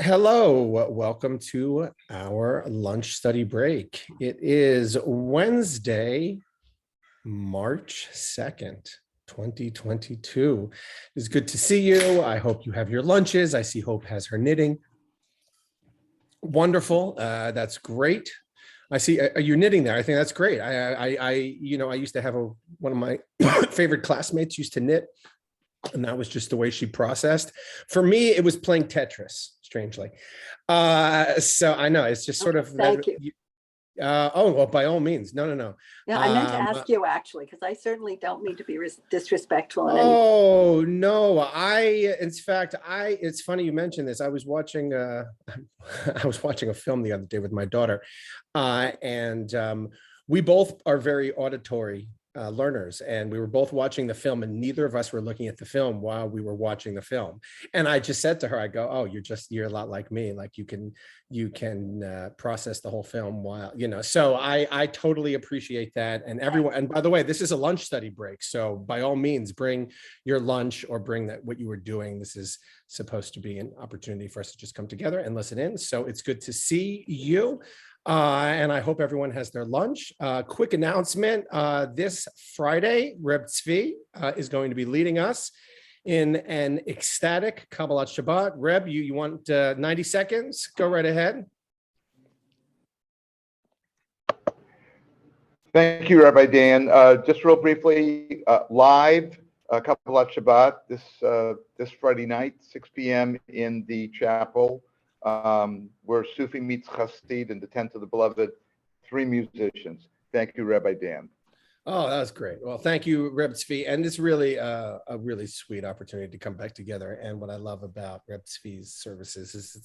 Hello, welcome to our lunch study break. It is Wednesday, March 2nd, 2022. It's good to see you. I hope you have your lunches. I see Hope has her knitting. Wonderful. That's great. I see. Are you knitting there? I think that's great. I used to have one of my favorite classmates used to knit, and that was just the way she processed. For me, it was playing Tetris, strangely. So I know it's just sort of Thank you. Oh, well, by all means. No. No, I meant to ask you actually, because I certainly don't mean to be disrespectful in any. Oh no, in fact, it's funny you mentioned this. I was watching I was watching a film the other day with my daughter, and we both are very auditory learners, and we were both watching the film, and neither of us were looking at the film while we were watching the film. And I just said to her, I go, "Oh, you're a lot like me. Like you can process the whole film while, So I totally appreciate that. And everyone, and by the way, this is a lunch study break, so by all means, bring your lunch or bring what you were doing. This is supposed to be an opportunity for us to just come together and listen in. So it's good to see you. And I hope everyone has their lunch. Quick announcement, this Friday, Reb Tzvi is going to be leading us in an ecstatic Kabbalat Shabbat. Reb, you want 90 seconds? Go right ahead. Thank you, Rabbi Dan. Just real briefly, live Kabbalat Shabbat this Friday night, 6 p.m. in the chapel. Where Sufi meets Chassid in the Tent of the Beloved, 3 musicians. Thank you, Rabbi Dan. Oh, that was great. Well, thank you, Reb Tzvi. And it's really a really sweet opportunity to come back together. And what I love about Reb Tzvi's services is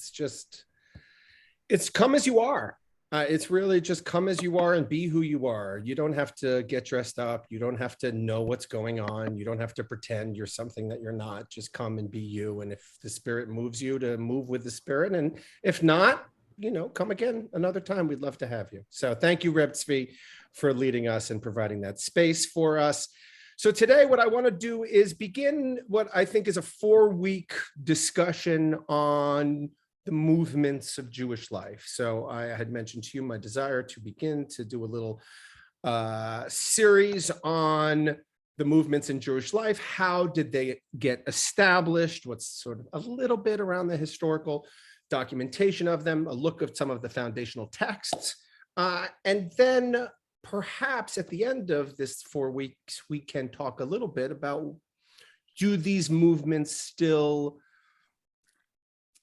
it's come as you are. It's really just come as you are and be who you are. You don't have to get dressed up. You don't have to know what's going on. You don't have to pretend you're something that you're not. Just come and be you. And if the Spirit moves you, to move with the Spirit. And if not, come again another time. We'd love to have you. So thank you, Reb Tzvi, for leading us and providing that space for us. So today, what I want to do is begin what I think is a 4-week discussion on the movements of Jewish life. So I had mentioned to you my desire to begin to do a little series on the movements in Jewish life. How did they get established? What's sort of a little bit around the historical documentation of them, a look at some of the foundational texts. And then perhaps at the end of this 4 weeks, we can talk a little bit about, do these movements still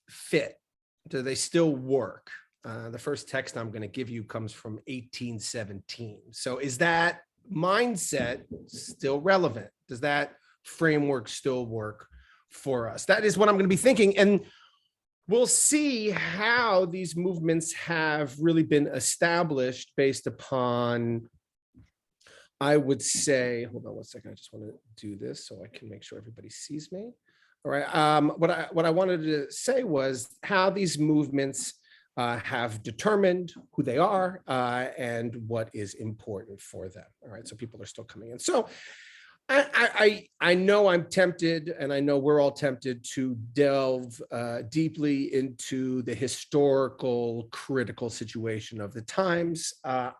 fit? Do they still work? The first text I'm going to give you comes from 1817. So is that mindset still relevant? Does that framework still work for us? That is what I'm going to be thinking. And we'll see how these movements have really been established based upon, I would say, hold on one second. I just want to do this so I can make sure everybody sees me. All right. What I wanted to say was how these movements have determined who they are and what is important for them. All right. So people are still coming in. So I know I'm tempted, and I know we're all tempted to delve deeply into the historical, critical situation of the times. I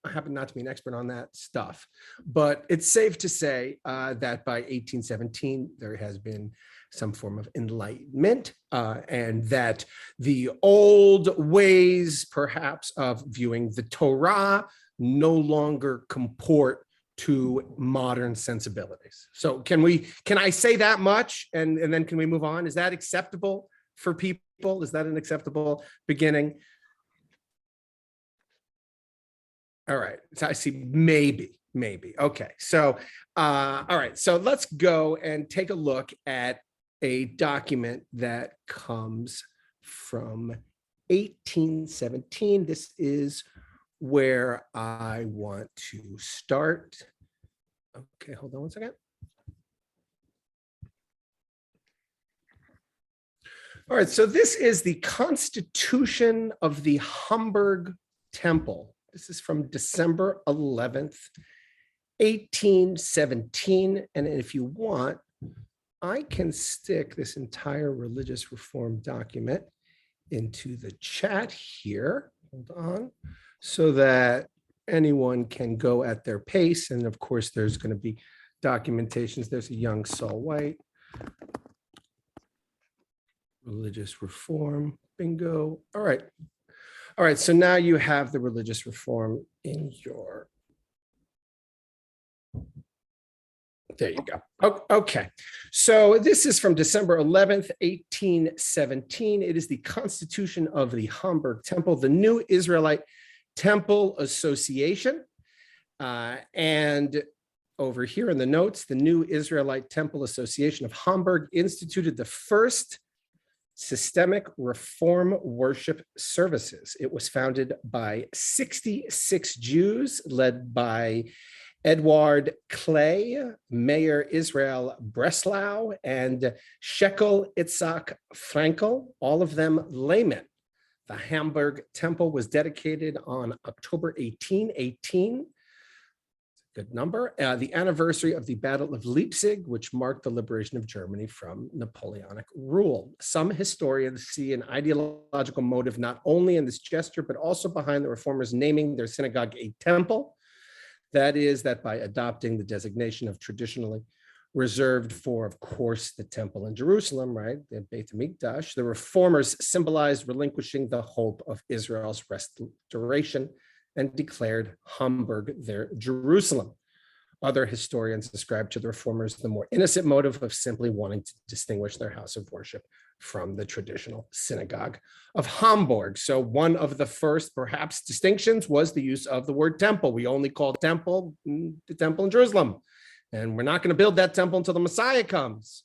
happen not to be an expert on that stuff, but it's safe to say that by 1817, there has been some form of enlightenment, and that the old ways, perhaps, of viewing the Torah no longer comport to modern sensibilities. So can I say that much, and then can we move on? Is that acceptable for people? Is that an acceptable beginning? All right. So I see maybe. Okay. So all right. So let's go and take a look at a document that comes from 1817. This is where I want to start. Okay, hold on one second. All right, so this is the Constitution of the Hamburg Temple. This is from December 11th, 1817. And if you want, I can stick this entire religious reform document into the chat here. Hold on. So that anyone can go at their pace. And of course, there's going to be documentations. There's a young soul white. Religious reform. Bingo. All right. All right. So now you have the religious reform in your. There you go. Okay. So this is from December 11th, 1817. It is the Constitution of the Hamburg Temple, the New Israelite Temple Association. And over here in the notes, the New Israelite Temple Association of Hamburg instituted the first systemic reform worship services. It was founded by 66 Jews led by Edward Clay, Mayor Israel Breslau, and Shekel Itzhak Frankel, all of them laymen. The Hamburg Temple was dedicated on October 1818. Good number. The anniversary of the Battle of Leipzig, which marked the liberation of Germany from Napoleonic rule. Some historians see an ideological motive not only in this gesture, but also behind the reformers naming their synagogue a temple. That is, that by adopting the designation of traditionally reserved for, of course, the temple in Jerusalem, right, the Beit HaMikdash, the reformers symbolized relinquishing the hope of Israel's restoration and declared Hamburg their Jerusalem. Other historians ascribe to the reformers the more innocent motive of simply wanting to distinguish their house of worship from the traditional synagogue of Hamburg. So one of the first, perhaps, distinctions was the use of the word temple. We only call temple the temple in Jerusalem, and we're not going to build that temple until the Messiah comes.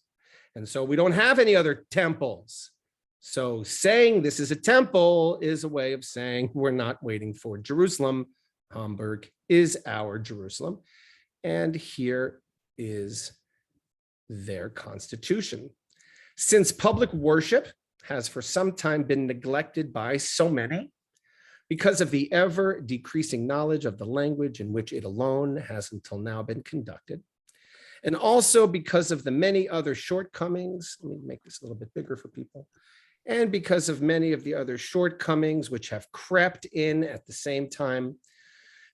And so we don't have any other temples. So saying this is a temple is a way of saying we're not waiting for Jerusalem. Hamburg is our Jerusalem. And here is their constitution. Since public worship has for some time been neglected by so many, because of the ever decreasing knowledge of the language in which it alone has until now been conducted, and also because of the many other shortcomings, let me make this a little bit bigger for people, and because of many of the other shortcomings which have crept in at the same time,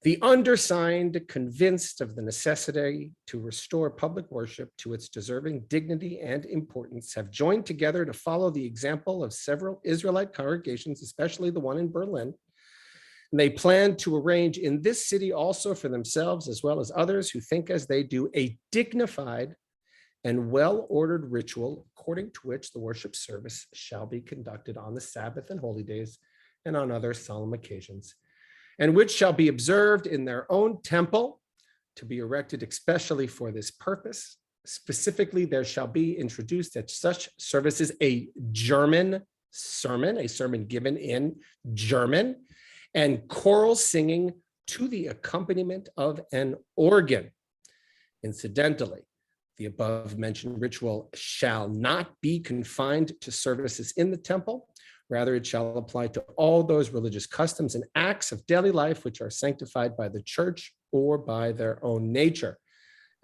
the undersigned, convinced of the necessity to restore public worship to its deserving dignity and importance, have joined together to follow the example of several Israelite congregations, especially the one in Berlin. And they plan to arrange in this city also for themselves, as well as others who think as they do, a dignified and well-ordered ritual, according to which the worship service shall be conducted on the Sabbath and holy days and on other solemn occasions, and which shall be observed in their own temple, to be erected especially for this purpose. Specifically, there shall be introduced at such services a German sermon, a sermon given in German, and choral singing to the accompaniment of an organ. Incidentally, the above mentioned ritual shall not be confined to services in the temple. Rather, it shall apply to all those religious customs and acts of daily life which are sanctified by the church or by their own nature.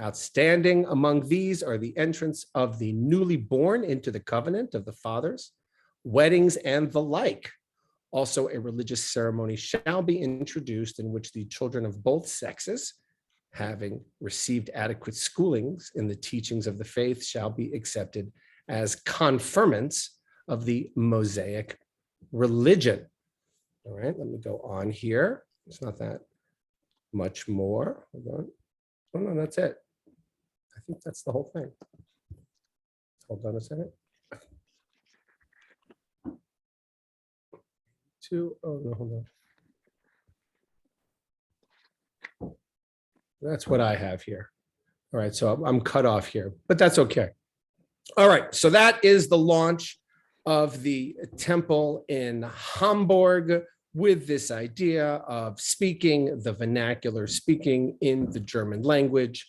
Outstanding among these are the entrance of the newly born into the covenant of the fathers, weddings, and the like. Also, a religious ceremony shall be introduced in which the children of both sexes, having received adequate schoolings in the teachings of the faith, shall be accepted as confirmants of the Mosaic religion. All right, let me go on here. It's not that much more. Hold on. Oh, no, that's it. I think that's the whole thing. Hold on a second. Oh, no, hold on. That's what I have here. All right, so I'm cut off here, but that's okay. All right, so that is the launch of the temple in Hamburg with this idea of speaking the vernacular, speaking in the German language,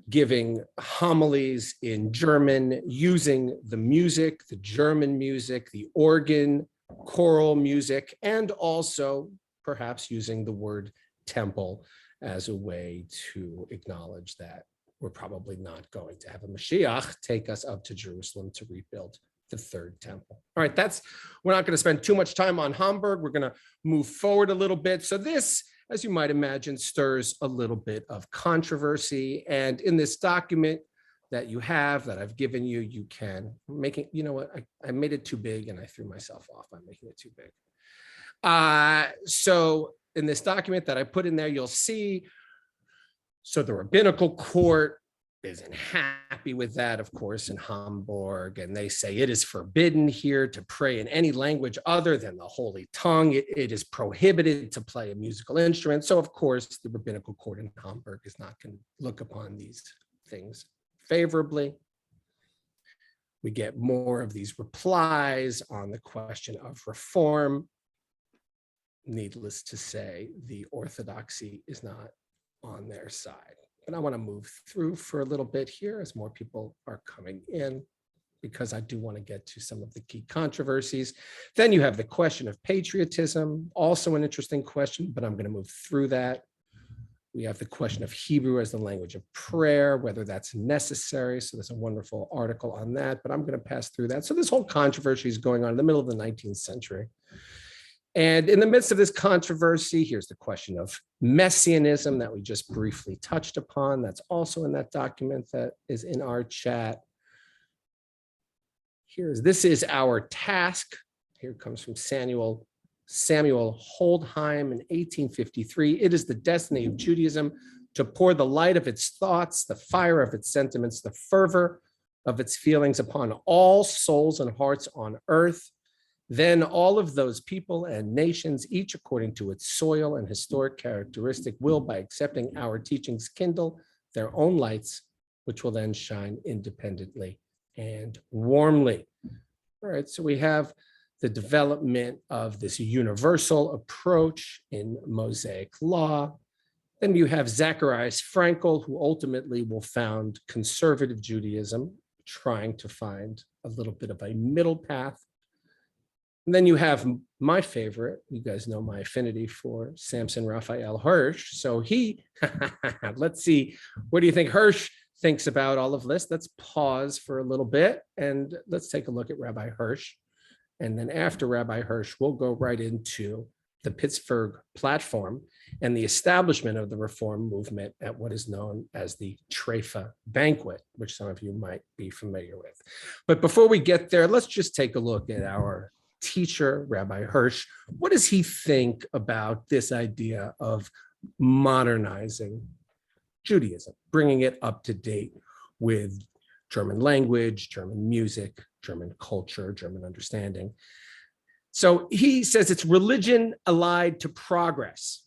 giving homilies in German, using the music, the German music, the organ, choral music, and also perhaps using the word temple as a way to acknowledge that we're probably not going to have a Mashiach take us up to Jerusalem to rebuild the third temple. All right, we're not going to spend too much time on Hamburg. We're going to move forward a little bit. So this, as you might imagine, stirs a little bit of controversy. And in this document that you have, that I've given you, you can make it, you know what, I made it too big and I threw myself off by making it too big. So in this document that I put in there, you'll see, so the rabbinical court isn't happy with that, of course, in Hamburg, and they say it is forbidden here to pray in any language other than the Holy Tongue. It is prohibited to play a musical instrument. So, of course, the rabbinical court in Hamburg is not going to look upon these things favorably. We get more of these replies on the question of reform. Needless to say, the orthodoxy is not on their side. But I want to move through for a little bit here as more people are coming in, because I do want to get to some of the key controversies. Then you have the question of patriotism, also an interesting question, but I'm going to move through that. We have the question of Hebrew as the language of prayer, whether that's necessary. So there's a wonderful article on that, but I'm going to pass through that. So this whole controversy is going on in the middle of the 19th century. And in the midst of this controversy, here's the question of messianism that we just briefly touched upon. That's also in that document that is in our chat. This is our task. Here it comes from Samuel Holdheim in 1853. It is the destiny of Judaism to pour the light of its thoughts, the fire of its sentiments, the fervor of its feelings upon all souls and hearts on earth. Then all of those people and nations, each according to its soil and historic characteristic, will, by accepting our teachings, kindle their own lights, which will then shine independently and warmly. All right, so we have the development of this universal approach in Mosaic Law. Then you have Zacharias Frankel, who ultimately will found conservative Judaism, trying to find a little bit of a middle path. And then you have my favorite, you guys know my affinity for Samson Raphael Hirsch. So let's see, what do you think Hirsch thinks about all of this? Let's pause for a little bit and let's take a look at Rabbi Hirsch. And then after Rabbi Hirsch, we'll go right into the Pittsburgh Platform and the establishment of the reform movement at what is known as the Traif Banquet, which some of you might be familiar with. But before we get there, let's just take a look at our teacher, Rabbi Hirsch. What does he think about this idea of modernizing Judaism, bringing it up to date with German language, German music, German culture, German understanding? So he says it's religion allied to progress.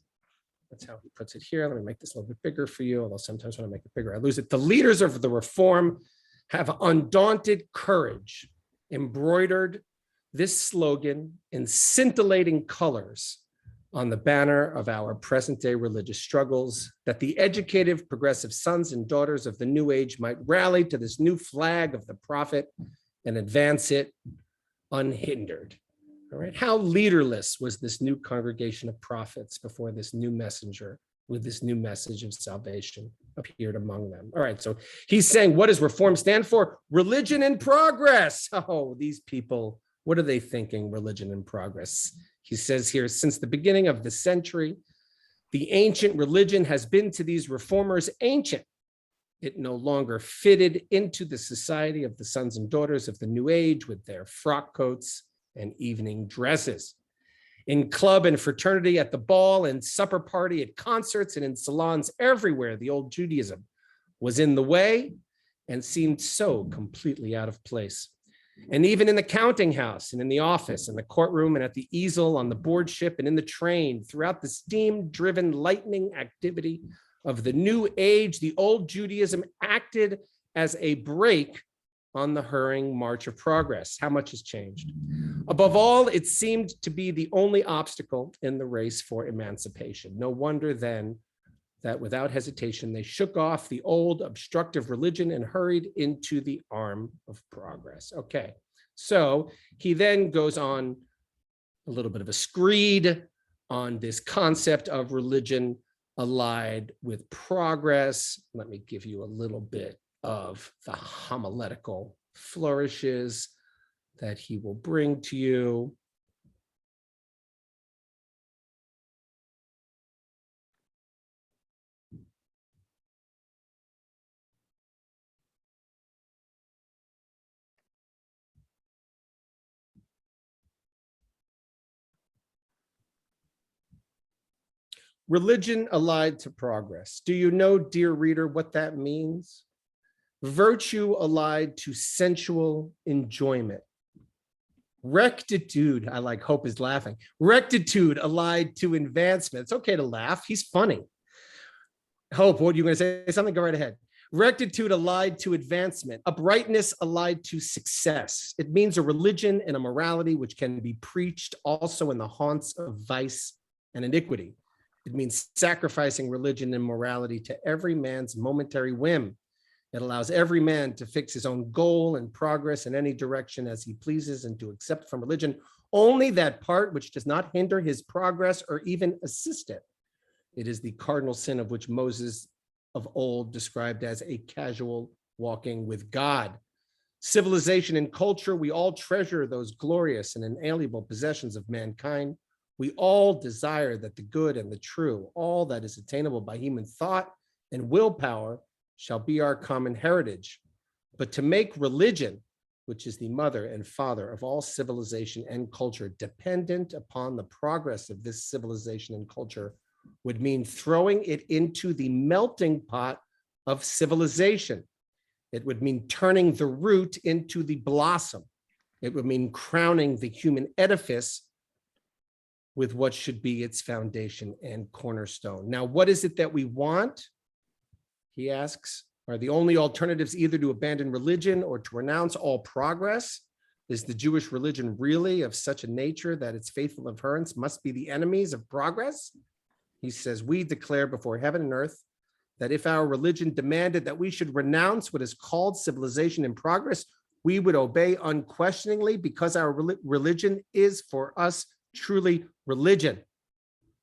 That's how he puts it here. Let me make this a little bit bigger for you, although sometimes when I make it bigger, I lose it. The leaders of the reform have undaunted courage, embroidered this slogan in scintillating colors on the banner of our present-day religious struggles, that the educated, progressive sons and daughters of the new age might rally to this new flag of the prophet and advance it unhindered. All right, how leaderless was this new congregation of prophets before this new messenger with this new message of salvation appeared among them? All right, so he's saying, what does reform stand for? Religion in progress. Oh, these people, what are they thinking? Religion in progress. He says here, since the beginning of the century, the ancient religion has been to these reformers ancient. It no longer fitted into the society of the sons and daughters of the new age with their frock coats and evening dresses. In club and fraternity, at the ball and supper party, at concerts and in salons everywhere, the old Judaism was in the way and seemed so completely out of place. And even in the counting house and in the office and the courtroom and at the easel on the board ship and in the train, throughout the steam-driven lightning activity of the new age, the old Judaism acted as a brake on the hurrying march of progress. How much has changed? Above all, it seemed to be the only obstacle in the race for emancipation. No wonder then that without hesitation, they shook off the old obstructive religion and hurried into the arm of progress. Okay, so he then goes on a little bit of a screed on this concept of religion allied with progress. Let me give you a little bit of the homiletical flourishes. that he will bring to you. Religion allied to progress. Do you know, dear reader, what that means? Virtue allied to sensual enjoyment. Rectitude, I like Hope is laughing. Rectitude allied to advancement. It's okay to laugh. He's funny. Hope, what are you going to say? Something? Go right ahead. Rectitude allied to advancement. Uprightness allied to success. It means a religion and a morality which can be preached also in the haunts of vice and iniquity. It means sacrificing religion and morality to every man's momentary whim. It allows every man to fix his own goal and progress in any direction as he pleases, and to accept from religion only that part which does not hinder his progress or even assist it. It is the cardinal sin of which Moses of old described as a casual walking with God. Civilization and culture, we all treasure those glorious and inalienable possessions of mankind. We all desire that the good and the true, all that is attainable by human thought and willpower, shall be our common heritage. But to make religion, which is the mother and father of all civilization and culture, dependent upon the progress of this civilization and culture, would mean throwing it into the melting pot of civilization. It would mean turning the root into the blossom. It would mean crowning the human edifice with what should be its foundation and cornerstone. Now, what is it that we want? He asks, are the only alternatives either to abandon religion or to renounce all progress? Is the Jewish religion really of such a nature that its faithful adherents must be the enemies of progress? He says, we declare before heaven and earth that if our religion demanded that we should renounce what is called civilization and progress, we would obey unquestioningly, because our religion is for us truly religion,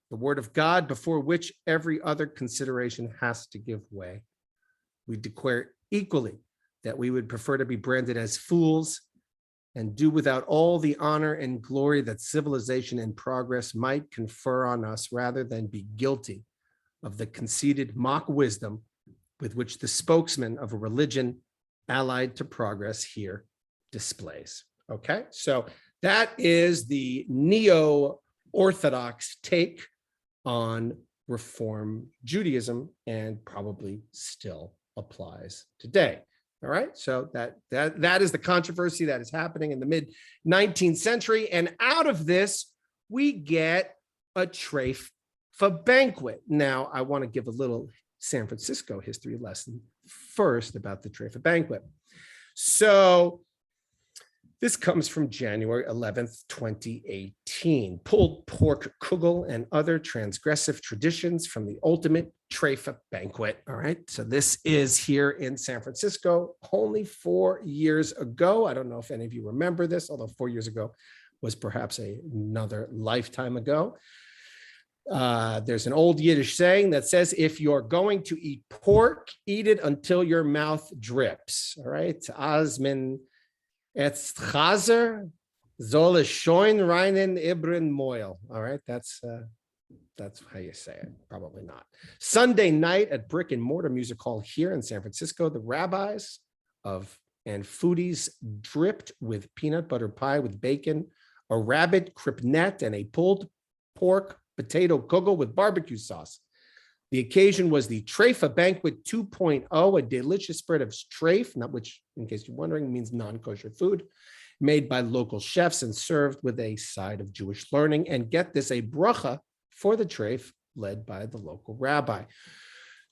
the word of God, before which every other consideration has to give way. We declare equally that we would prefer to be branded as fools and do without all the honor and glory that civilization and progress might confer on us, rather than be guilty of the conceited mock wisdom with which the spokesman of a religion allied to progress here displays. Okay, so that is the neo-Orthodox take on Reform Judaism, and probably still applies today. All right, so that is the controversy that is happening in the mid-19th century, and out of this we get a Traif Banquet. Now, I want to give a little San Francisco history lesson first about the Traif Banquet. So this comes from January 11th, 2018. Pulled pork kugel and other transgressive traditions from the ultimate Traif Banquet. All right, so this is here in San Francisco only 4 years ago. I don't know if any of you remember this, although 4 years ago was perhaps another lifetime ago. There's an old Yiddish saying that says, if you're going to eat pork, eat it until your mouth drips. All right, Asmin Etz Chazer soll es scheun reinen Ibrin Moil. All right, that's how you say it. Probably not. Sunday night at Brick and Mortar Music Hall here in San Francisco, the rabbis and foodies dripped with peanut butter pie with bacon, a rabbit crepnet, and a pulled pork potato kugel with barbecue sauce. The occasion was the Traif Banquet 2.0, a delicious spread of treif, which, in case you're wondering, means non-kosher food, made by local chefs and served with a side of Jewish learning. And get this, a bracha for the treif led by the local rabbi.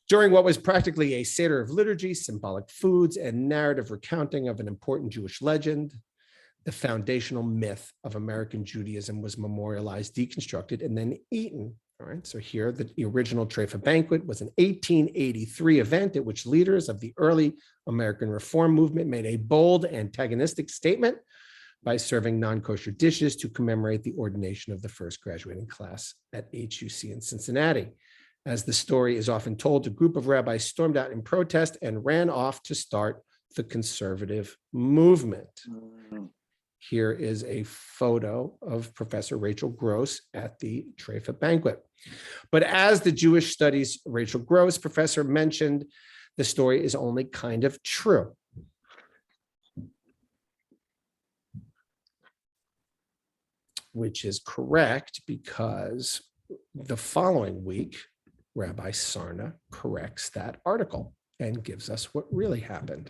During what was practically a seder of liturgy, symbolic foods, and narrative recounting of an important Jewish legend, the foundational myth of American Judaism was memorialized, deconstructed, and then eaten. All right, so here the original Traif Banquet was an 1883 event at which leaders of the early American Reform movement made a bold antagonistic statement by serving non-kosher dishes to commemorate the ordination of the first graduating class at HUC in Cincinnati. As the story is often told, a group of rabbis stormed out in protest and ran off to start the conservative movement. Here is a photo of Professor Rachel Gross at the Traif Banquet. But as the Jewish studies Rachel Gross professor mentioned, the story is only kind of true. Which is correct because the following week, Rabbi Sarna corrects that article and gives us what really happened.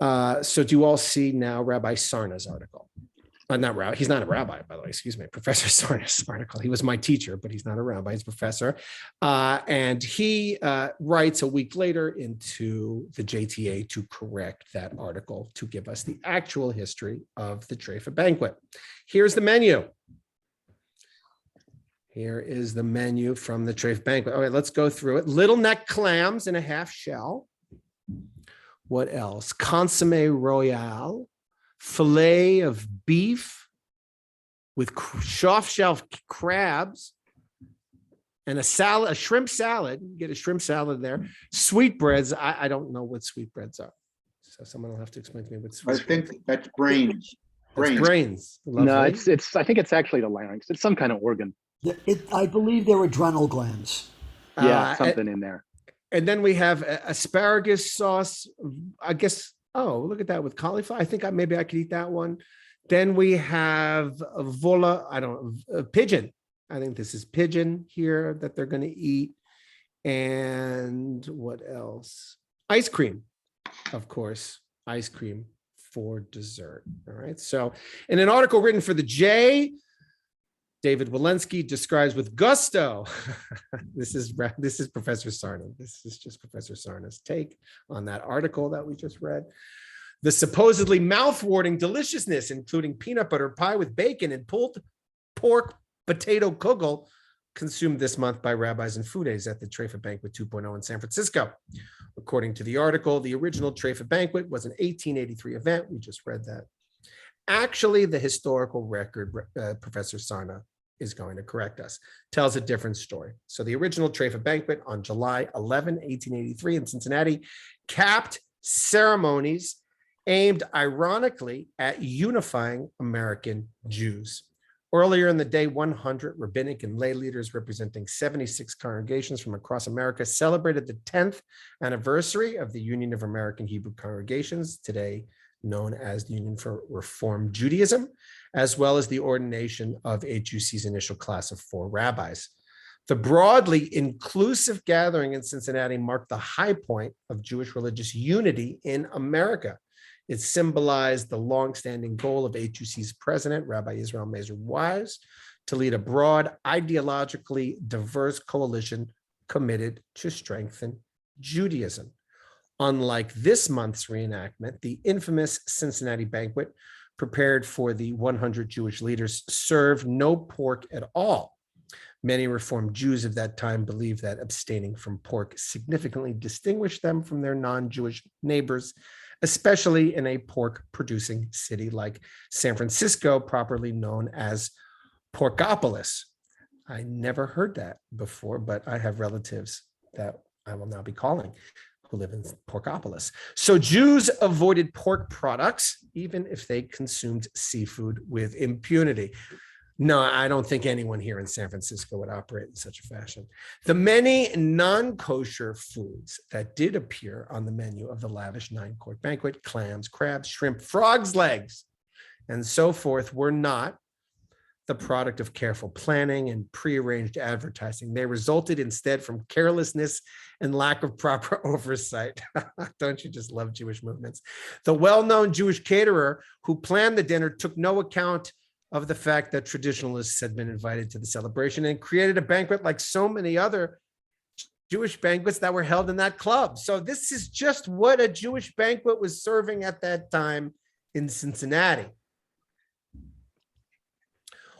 So do you all see now Rabbi Sarna's article? He's not a rabbi, by the way, excuse me, Professor Sarna's article. He was my teacher, but he's not a rabbi, he's a professor. And he writes a week later into the JTA to correct that article to give us the actual history of the Traif Banquet. Here's the menu. Here is the menu from the Traif Banquet. All right, let's go through it. Little neck clams in a half shell. What else? Consommé royale, filet of beef with soft-shell crabs, and a salad, a shrimp salad. Get a shrimp salad there. Sweetbreads. I don't know what sweetbreads are. So someone will have to explain to me what sweetbreads. I think that's brains. Brains. No, it's. I think it's actually the larynx. It's some kind of organ. I believe they're adrenal glands. Yeah, something in there. And then we have asparagus sauce, I guess. Oh, look at that with cauliflower. I think maybe I could eat that one. Then we have a pigeon. I think this is pigeon here that they're going to eat. And what else? Ice cream, of course, ice cream for dessert. All right. So in an article written for the J, David Walensky describes with gusto. This is Professor Sarna. This is just Professor Sarna's take on that article that we just read. The supposedly mouth-watering deliciousness, including peanut butter pie with bacon and pulled pork potato kugel, consumed this month by rabbis and foodies at the Traif Banquet 2.0 in San Francisco. According to the article, the original Traif Banquet was an 1883 event. We just read that. Actually, the historical record, Professor Sarna is going to correct us, tells a different story. So the original Traif Banquet on July 11, 1883 in Cincinnati capped ceremonies aimed ironically at unifying American Jews. Earlier in the day, 100 rabbinic and lay leaders representing 76 congregations from across America celebrated the 10th anniversary of the Union of American Hebrew Congregations, today known as the Union for Reform Judaism, as well as the ordination of HUC's initial class of 4 rabbis. The broadly inclusive gathering in Cincinnati marked the high point of Jewish religious unity in America. It symbolized the longstanding goal of HUC's president, Rabbi Israel Mazer Wise, to lead a broad, ideologically diverse coalition committed to strengthen Judaism. Unlike this month's reenactment, the infamous Cincinnati banquet prepared for the 100 Jewish leaders served no pork at all. Many Reformed Jews of that time believed that abstaining from pork significantly distinguished them from their non-Jewish neighbors, especially in a pork-producing city like San Francisco, properly known as Porkopolis. I never heard that before, but I have relatives that I will now be calling who live in Porkopolis. So Jews avoided pork products, even if they consumed seafood with impunity. No, I don't think anyone here in San Francisco would operate in such a fashion. The many non-kosher foods that did appear on the menu of the lavish 9-court banquet, clams, crabs, shrimp, frogs' legs, and so forth, were not the product of careful planning and prearranged advertising. They resulted instead from carelessness and lack of proper oversight. Don't you just love Jewish movements? The well-known Jewish caterer who planned the dinner took no account of the fact that traditionalists had been invited to the celebration and created a banquet like so many other Jewish banquets that were held in that club. So this is just what a Jewish banquet was serving at that time in Cincinnati.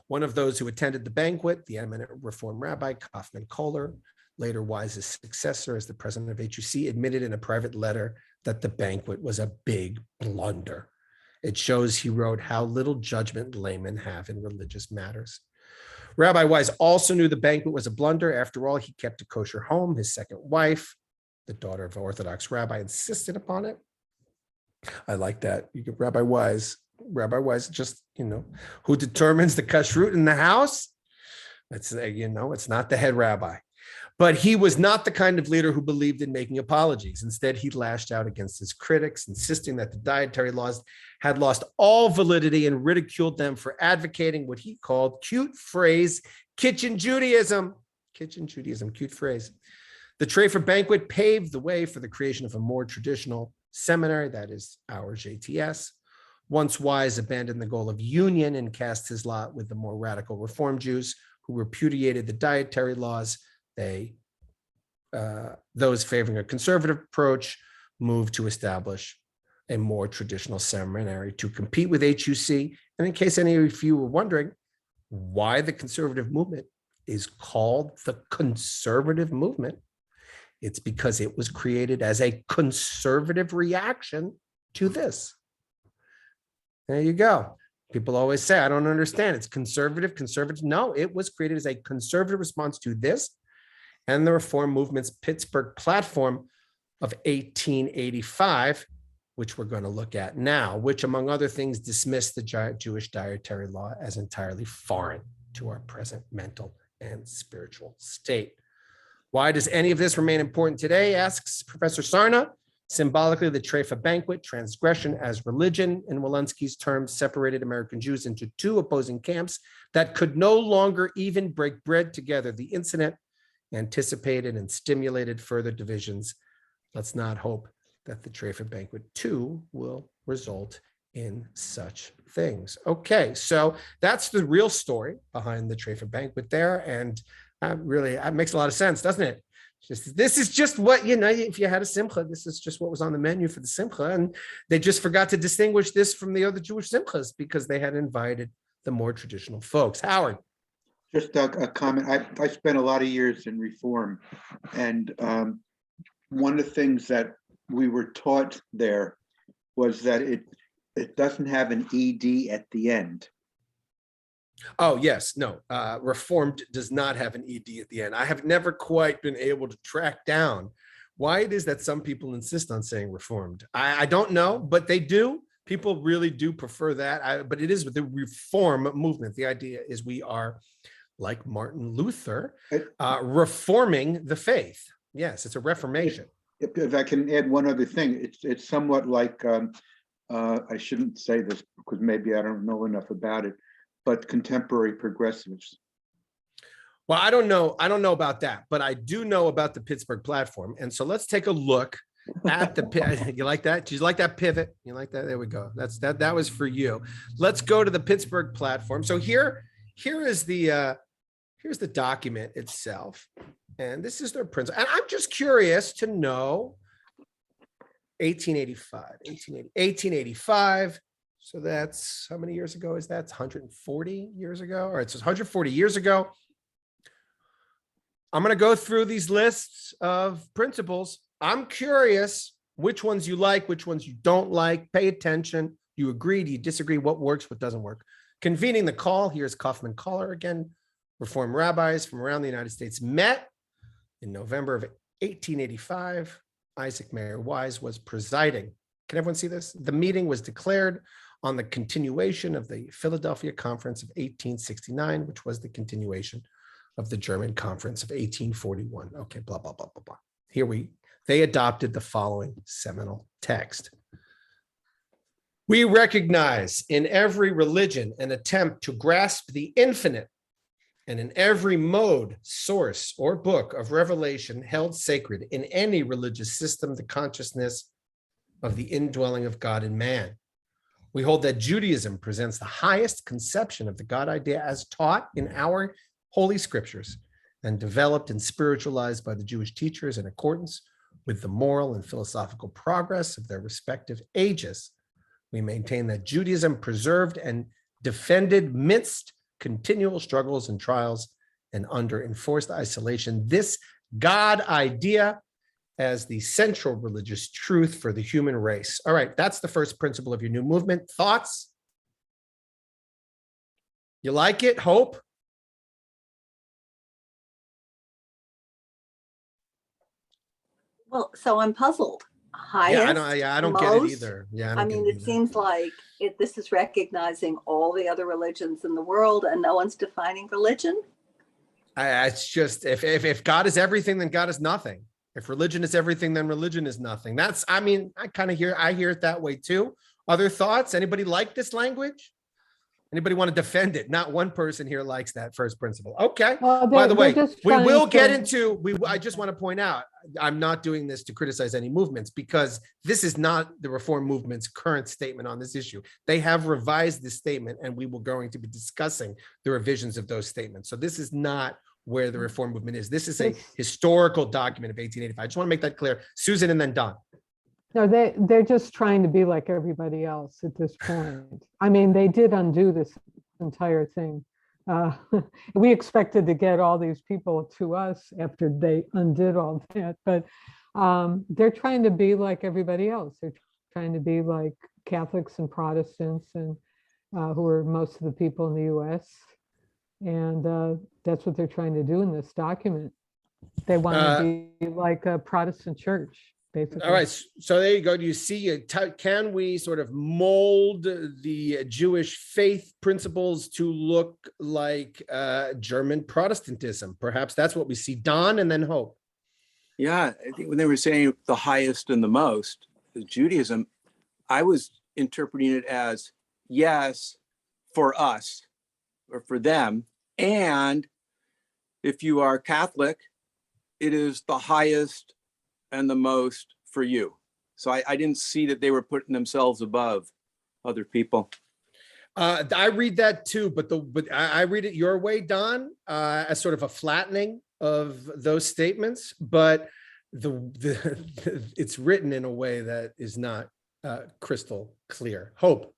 One of those who attended the banquet, the eminent Reform Rabbi Kaufman Kohler, later Wise's successor as the president of HUC, admitted in a private letter that the banquet was a big blunder. It shows, he wrote, how little judgment laymen have in religious matters. Rabbi Wise also knew the banquet was a blunder. After all, he kept a kosher home. His second wife, the daughter of an Orthodox rabbi, insisted upon it. I like that. Rabbi Wise Rabbi Weiss, just, who determines the kashrut in the house? It's, it's not the head rabbi. But he was not the kind of leader who believed in making apologies. Instead, he lashed out against his critics, insisting that the dietary laws had lost all validity and ridiculed them for advocating what he called, cute phrase, kitchen Judaism. Kitchen Judaism, cute phrase. The Traif Banquet paved the way for the creation of a more traditional seminary, that is our JTS. Once Wise abandoned the goal of union and cast his lot with the more radical Reform Jews who repudiated the dietary laws. Those favoring a conservative approach moved to establish a more traditional seminary to compete with HUC. And in case any of you were wondering why the conservative movement is called the conservative movement, it's because it was created as a conservative reaction to this. There you go. People always say, I don't understand. It's conservative. No, it was created as a conservative response to this and the Reform Movement's Pittsburgh Platform of 1885, which we're going to look at now, which, among other things, dismissed the Jewish dietary law as entirely foreign to our present mental and spiritual state. Why does any of this remain important today, asks Professor Sarna. Symbolically, the Traif Banquet, transgression as religion, in Walensky's terms, separated American Jews into two opposing camps that could no longer even break bread together. The incident anticipated and stimulated further divisions. Let's not hope that the Traif Banquet too will result in such things. Okay, so that's the real story behind the Traif Banquet there, and really, it makes a lot of sense, doesn't it? This is just what, if you had a simcha, this is just what was on the menu for the simcha, and they just forgot to distinguish this from the other Jewish simchas because they had invited the more traditional folks. Howard. Just a comment. I spent a lot of years in Reform, and one of the things that we were taught there was that it doesn't have an ED at the end. Oh, yes. No, Reformed does not have an ED at the end. I have never quite been able to track down why it is that some people insist on saying Reformed. I don't know, but they do. People really do prefer that. But it is with the Reform movement. The idea is we are, like Martin Luther, reforming the faith. Yes, it's a reformation. If I can add one other thing, it's somewhat like, I shouldn't say this because maybe I don't know enough about it, but contemporary progressives. Well, I don't know about that, but I do know about the Pittsburgh Platform. And so let's take a look at the, you like that? Do you like that pivot? You like that? There we go. That was for you. Let's go to the Pittsburgh Platform. So here is the, here's the document itself. And this is their principle. And I'm just curious to know 1885. So that's how many years ago is that? It's 140 years ago. All right, so it's 140 years ago. I'm going to go through these lists of principles. I'm curious which ones you like, which ones you don't like. Pay attention. You agree? Do you disagree? What works? What doesn't work? Convening the call. Here's Kaufman Kohler again. Reform rabbis from around the United States met in November of 1885. Isaac Mayer Wise was presiding. Can everyone see this? The meeting was declared on the continuation of the Philadelphia Conference of 1869, which was the continuation of the German Conference of 1841. Okay, blah, blah, blah, blah, blah. They adopted the following seminal text. We recognize in every religion an attempt to grasp the infinite, and in every mode, source, or book of revelation held sacred in any religious system, the consciousness of the indwelling of God in man. We hold that Judaism presents the highest conception of the God idea as taught in our holy scriptures and developed and spiritualized by the Jewish teachers in accordance with the moral and philosophical progress of their respective ages. We maintain that Judaism preserved and defended midst continual struggles and trials and under enforced isolation this God idea as the central religious truth for the human race. All right, that's the first principle of your new movement. Thoughts? You like it? Hope? Well, so I'm puzzled. highest, I don't get it most. either. Yeah, I I don't mean, get it it either. seems like this is recognizing all the other religions in the world and no one's defining religion. It's just if God is everything, then God is nothing. If religion is everything, then religion is nothing. That's, I mean, I hear it that way too. Other thoughts? Anybody like this language? Anybody want to defend it? Not one person here likes that first principle. Okay. Well, By the way, just we trying will get to- into, I just want to point out, I'm not doing this to criticize any movements because this is not the Reform movement's current statement on this issue. They have revised this statement and we will going to be discussing the revisions of those statements. So this is not where the Reform movement is. This is a historical document of 1885. I just want to make that clear. Susan and then Don. No, they're just trying to be like everybody else at this point. I mean, they did undo this entire thing. We expected to get all these people to us after they undid all that, but they're trying to be like everybody else. They're trying to be like Catholics and Protestants, and who are most of the people in the U.S. And that's what they're trying to do in this document. They want to be like a Protestant church. Basically. All right, so there you go. Do you see, can we sort of mold the Jewish faith principles to look like German Protestantism? Perhaps that's what we see. Don and then Hope. Yeah, I think when they were saying the highest and the most, Judaism, I was interpreting it as yes, for us or for them. And if you are Catholic, it is the highest and the most for you. So I didn't see that they were putting themselves above other people. I read that too, but I read it your way, Don, as sort of a flattening of those statements. But it's written in a way that is not crystal clear. Hope.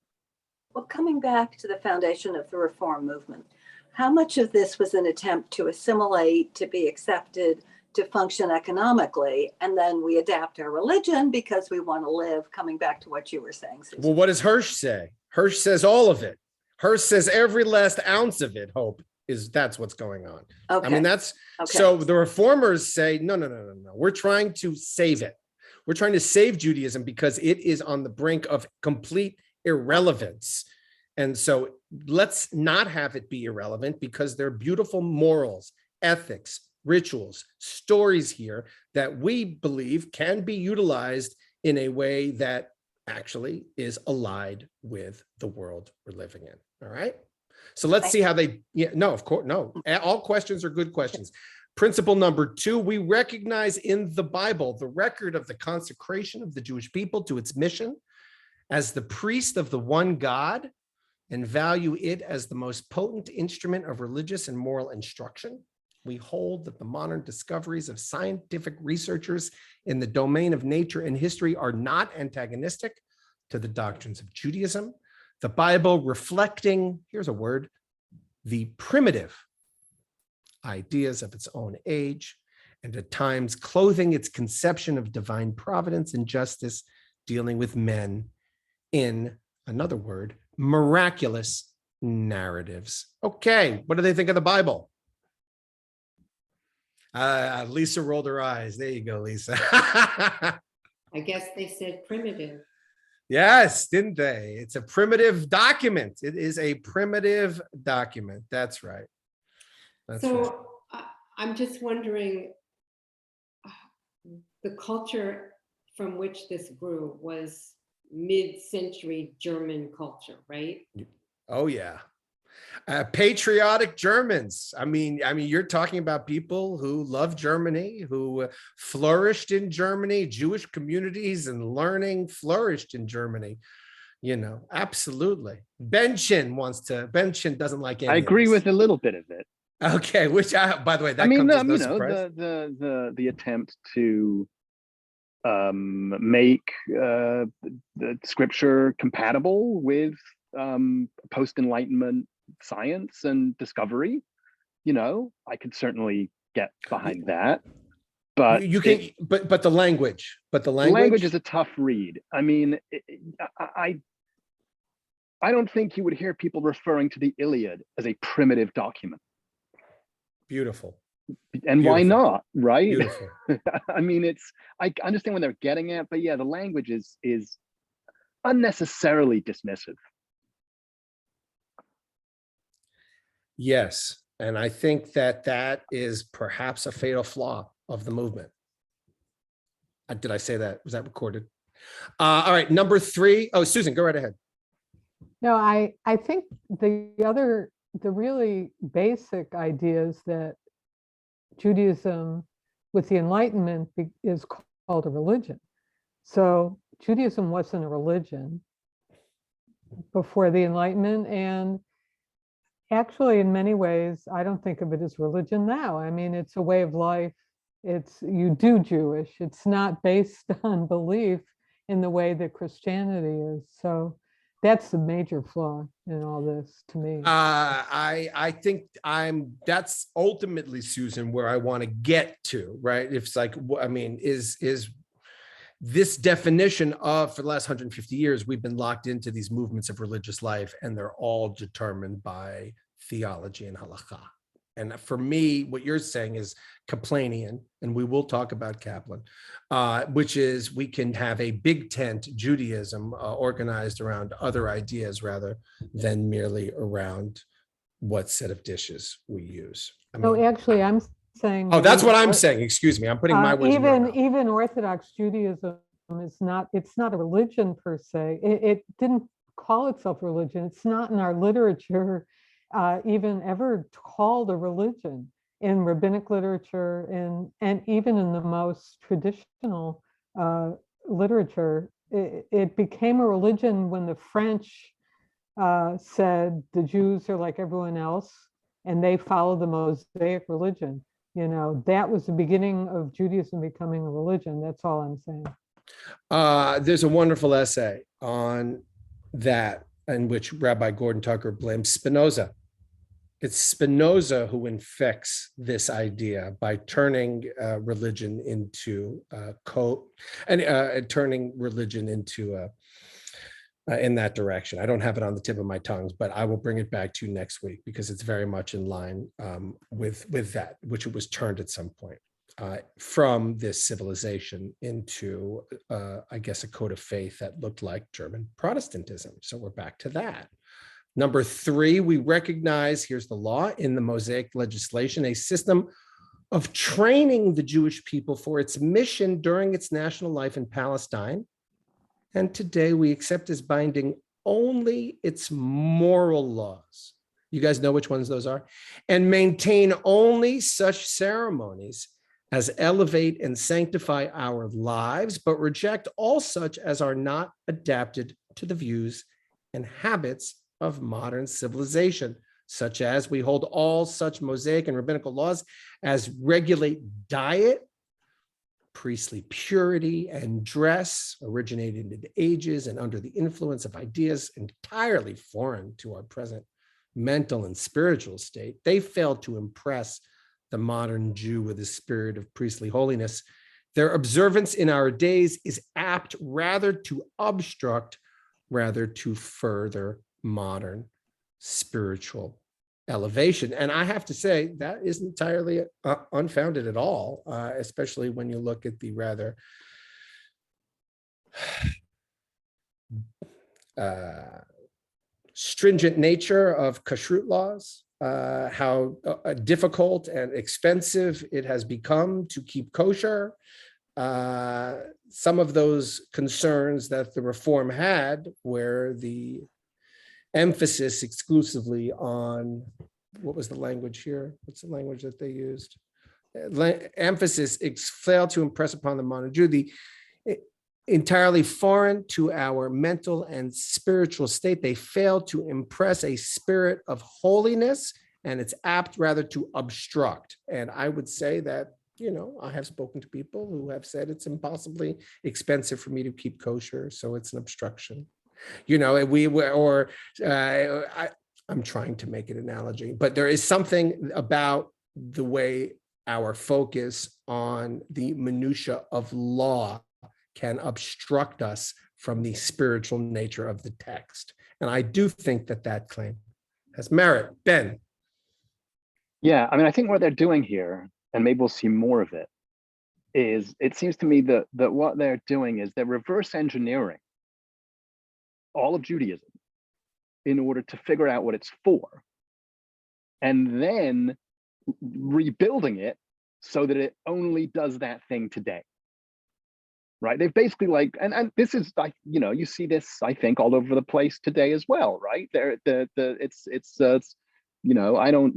Well, coming back to the foundation of the Reform movement, how much of this was an attempt to assimilate, to be accepted, to function economically, and then we adapt our religion because we want to live, coming back to what you were saying, Susan? Well, what does Hirsch say? Hirsch says all of it. Hirsch says every last ounce of it, Hope, that's what's going on. Okay. I mean, that's Okay. So the reformers say, no. We're trying to save it. We're trying to save Judaism because it is on the brink of complete irrelevance. And so let's not have it be irrelevant because there are beautiful morals, ethics, rituals, stories here that we believe can be utilized in a way that actually is allied with the world we're living in. All right. So let's see how of course, no. All questions are good questions. Principle number 2, we recognize in the Bible the record of the consecration of the Jewish people to its mission as the priest of the one God, and value it as the most potent instrument of religious and moral instruction. We hold that the modern discoveries of scientific researchers in the domain of nature and history are not antagonistic to the doctrines of Judaism. The Bible reflecting, here's a word, the primitive ideas of its own age, and at times clothing its conception of divine providence and justice, dealing with men in, another word, miraculous narratives. Okay, what do they think of the Bible? Lisa rolled her eyes. There you go, Lisa. I guess they said primitive. Yes, didn't they? It's a primitive document. It is a primitive document. That's right. That's right. So I'm just wondering, the culture from which this grew was mid-century German culture, right? Oh yeah. Patriotic Germans. I mean, you're talking about people who love Germany, who flourished in Germany, Jewish communities and learning flourished in Germany. You know, absolutely. Benchen doesn't like any I agree of with this. a little bit of it. Okay, which by the way, that I mean, comes as no you know, surprise. the attempt to make the scripture compatible with post-Enlightenment science and discovery, you know, I could certainly get behind that. But you can, but the language, the language is a tough read. I mean, I don't think you would hear people referring to the Iliad as a primitive document. Beautiful. And why Beautiful. not, right? Beautiful. I mean, I understand what they're getting at, but yeah, the language is unnecessarily dismissive. Yes. And I think that that is perhaps a fatal flaw of the movement. Did I say that? Was that recorded? All right. Number 3. Oh, Susan, go right ahead. No, I think the really basic ideas that Judaism with the Enlightenment is called a religion. So Judaism wasn't a religion before the Enlightenment, and actually in many ways I don't think of it as religion now. I mean, it's a way of life. You do Jewish. It's not based on belief in the way that Christianity is. So that's the major flaw in all this to me. I think that's ultimately, Susan, where I want to get to, right? It's like, I mean, is this definition of, for the last 150 years, we've been locked into these movements of religious life, and they're all determined by theology and halakha. And for me, what you're saying is Kaplanian, and we will talk about Kaplan, which is we can have a big tent Judaism organized around other ideas rather than merely around what set of dishes we use. I mean, No, actually, I'm saying. Oh, that's what I'm saying. Excuse me. I'm putting my words in your mouth. Even Orthodox Judaism is not, it's not a religion per se. It didn't call itself a religion. It's not in our literature even ever called a religion in rabbinic literature, and even in the most traditional literature. It became a religion when the French said the Jews are like everyone else and they follow the Mosaic religion. You know, that was the beginning of Judaism becoming a religion. That's all I'm saying. There's a wonderful essay on that in which Rabbi Gordon Tucker blames Spinoza. It's Spinoza who infects this idea by turning religion into turning religion into in that direction. I don't have it on the tip of my tongue, but I will bring it back to you next week because it's very much in line with that, which it was turned at some point from this civilization into, I guess, a code of faith that looked like German Protestantism. So we're back to that. Number 3, we recognize, here's the law, in the Mosaic legislation, a system of training the Jewish people for its mission during its national life in Palestine. And today we accept as binding only its moral laws. You guys know which ones those are? And maintain only such ceremonies as elevate and sanctify our lives, but reject all such as are not adapted to the views and habits of modern civilization, such as we hold all such Mosaic and rabbinical laws as regulate diet, priestly purity, and dress, originated in ages and under the influence of ideas entirely foreign to our present mental and spiritual state. They failed to impress the modern Jew with a spirit of priestly holiness. Their observance in our days is apt rather to obstruct, rather to further modern spiritual elevation. And I have to say that isn't entirely unfounded at all, especially when you look at the rather stringent nature of kashrut laws, how difficult and expensive it has become to keep kosher. Some of those concerns that the reform had, where the emphasis exclusively on, what was the language here? What's the language that they used? Emphasis failed to impress upon the modern Jew, entirely foreign to our mental and spiritual state. They failed to impress a spirit of holiness, and it's apt rather to obstruct. And I would say that, you know, I have spoken to people who have said it's impossibly expensive for me to keep kosher, so it's an obstruction. You know, I'm trying to make an analogy, but there is something about the way our focus on the minutia of law can obstruct us from the spiritual nature of the text. And I do think that that claim has merit. Ben. Yeah, I mean, I think what they're doing here and maybe we'll see more of it, is it seems to me that what they're doing is they're reverse engineering all of Judaism in order to figure out what it's for, and then rebuilding it so that it only does that thing today. Right? They've basically like, and this is like, you know, you see this, I think, all over the place today as well, right? It's you know, I don't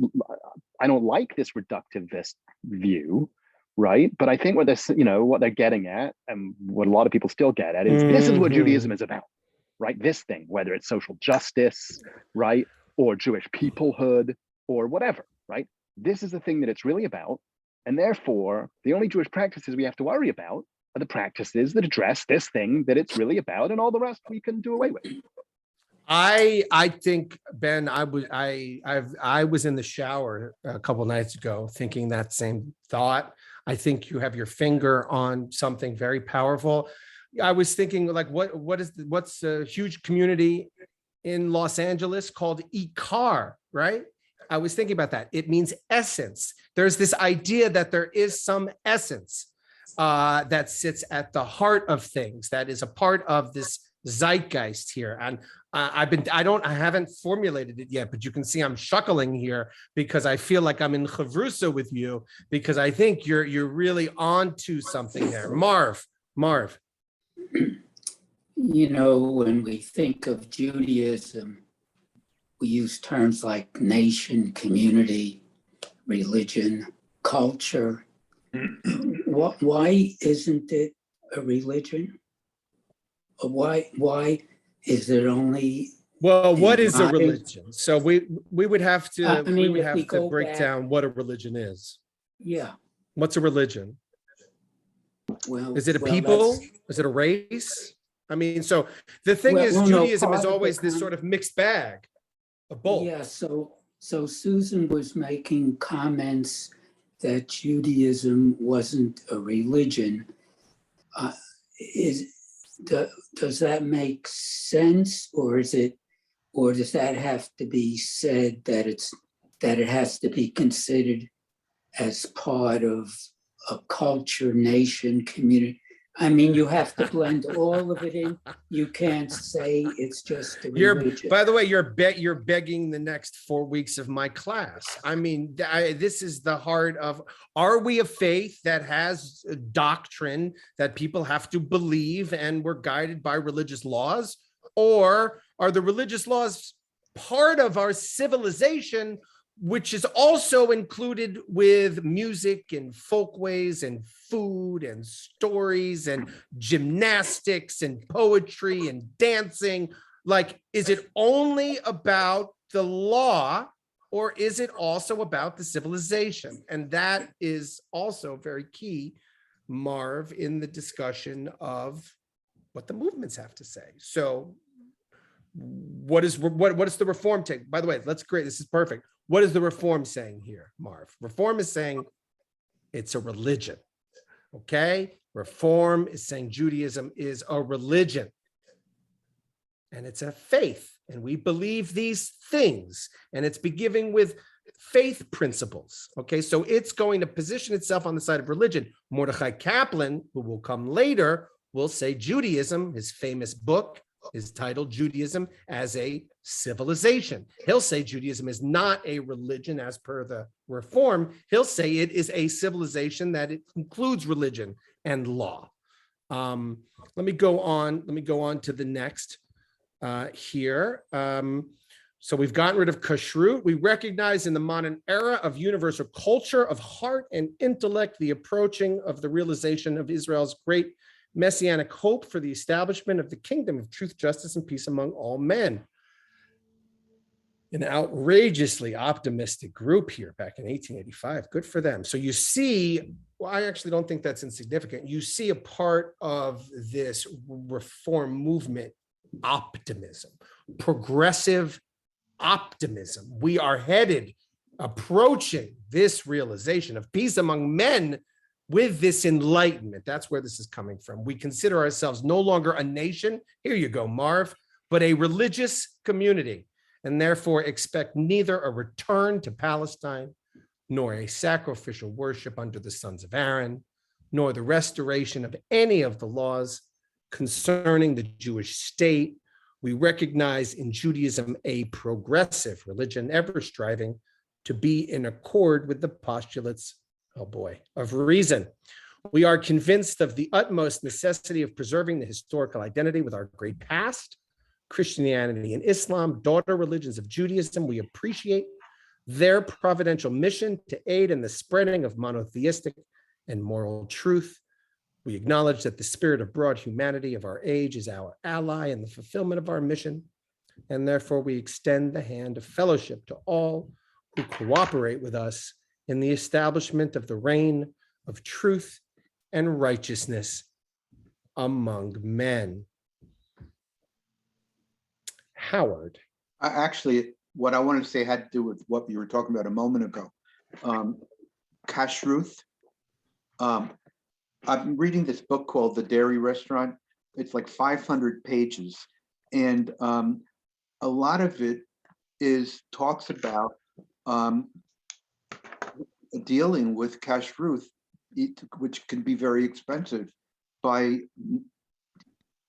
like this reductivist view, right? But I think what they're, you know, what they're getting at, and what a lot of people still get at, is this is what Judaism is about, right? This thing, whether it's social justice, right, or Jewish peoplehood, or whatever, right? This is the thing that it's really about, and therefore the only Jewish practices we have to worry about are the practices that address this thing that it's really about, and all the rest we can do away with. I think, Ben, I was in the shower a couple nights ago thinking that same thought. I think you have your finger on something very powerful. I was thinking, like, what's a huge community in Los Angeles called Ikar, right? I was thinking about that. It means essence. There's this idea that there is some essence that sits at the heart of things, that is a part of this zeitgeist here. And I haven't formulated it yet, but you can see I'm chuckling here because I feel like I'm in chavrusa with you, because I think you're really onto something there. Marv. You know, when we think of Judaism, we use terms like nation, community, religion, culture. Why isn't it a religion? Why is it only? Well, what is a religion? So we would have to break down what a religion is. Yeah. What's a religion? Well, is it a people? Is it a race? I mean, so the thing is, Judaism is always this sort of mixed bag of both. Yeah. So Susan was making comments that Judaism wasn't a religion. Does that make sense, or does that have to be said that it has to be considered as part of a culture, nation, community? I mean, you have to blend all of it in. You can't say it's just a religion. By the way, you're begging the next 4 weeks of my class. I mean, this is the heart of, are we a faith that has a doctrine that people have to believe and we're guided by religious laws? Or are the religious laws part of our civilization, which is also included with music and folkways and food and stories and gymnastics and poetry and dancing? Like, is it only about the law, or is it also about the civilization? And that is also very key, Marv, in the discussion of what the movements have to say. So what is the reform take? By the way, this is perfect. What is the reform saying here, Marv? Reform is saying it's a religion, okay? Reform is saying Judaism is a religion, and it's a faith, and we believe these things, and it's beginning with faith principles, okay? So it's going to position itself on the side of religion. Mordechai Kaplan, who will come later, will say Judaism, his famous book, is titled Judaism as a Civilization. He'll say Judaism is not a religion as per the reform. He'll say it is a civilization that it includes religion and law. Let me go on to the next here. So we've gotten rid of kashrut. We recognize in the modern era of universal culture of heart and intellect the approaching of the realization of Israel's great messianic hope for the establishment of the kingdom of truth, justice, and peace among all men. An outrageously optimistic group here back in 1885. Good for them. So you see, well, I actually don't think that's insignificant. You see a part of this reform movement, optimism, progressive optimism. We are approaching this realization of peace among men with this enlightenment. That's where this is coming from. We consider ourselves no longer a nation, here you go, Marv, but a religious community, and therefore expect neither a return to Palestine nor a sacrificial worship under the sons of Aaron, nor the restoration of any of the laws concerning the Jewish state. We recognize in Judaism a progressive religion, ever striving to be in accord with the postulates, oh boy, of reason. We are convinced of the utmost necessity of preserving the historical identity with our great past, Christianity and Islam, daughter religions of Judaism. We appreciate their providential mission to aid in the spreading of monotheistic and moral truth. We acknowledge that the spirit of broad humanity of our age is our ally in the fulfillment of our mission, and therefore we extend the hand of fellowship to all who cooperate with us in the establishment of the reign of truth and righteousness among men. Howard. Actually, what I wanted to say had to do with what you were talking about a moment ago. Kashrut. I'm reading this book called The Dairy Restaurant. It's like 500 pages. And a lot of it talks about dealing with kashrut, which can be very expensive by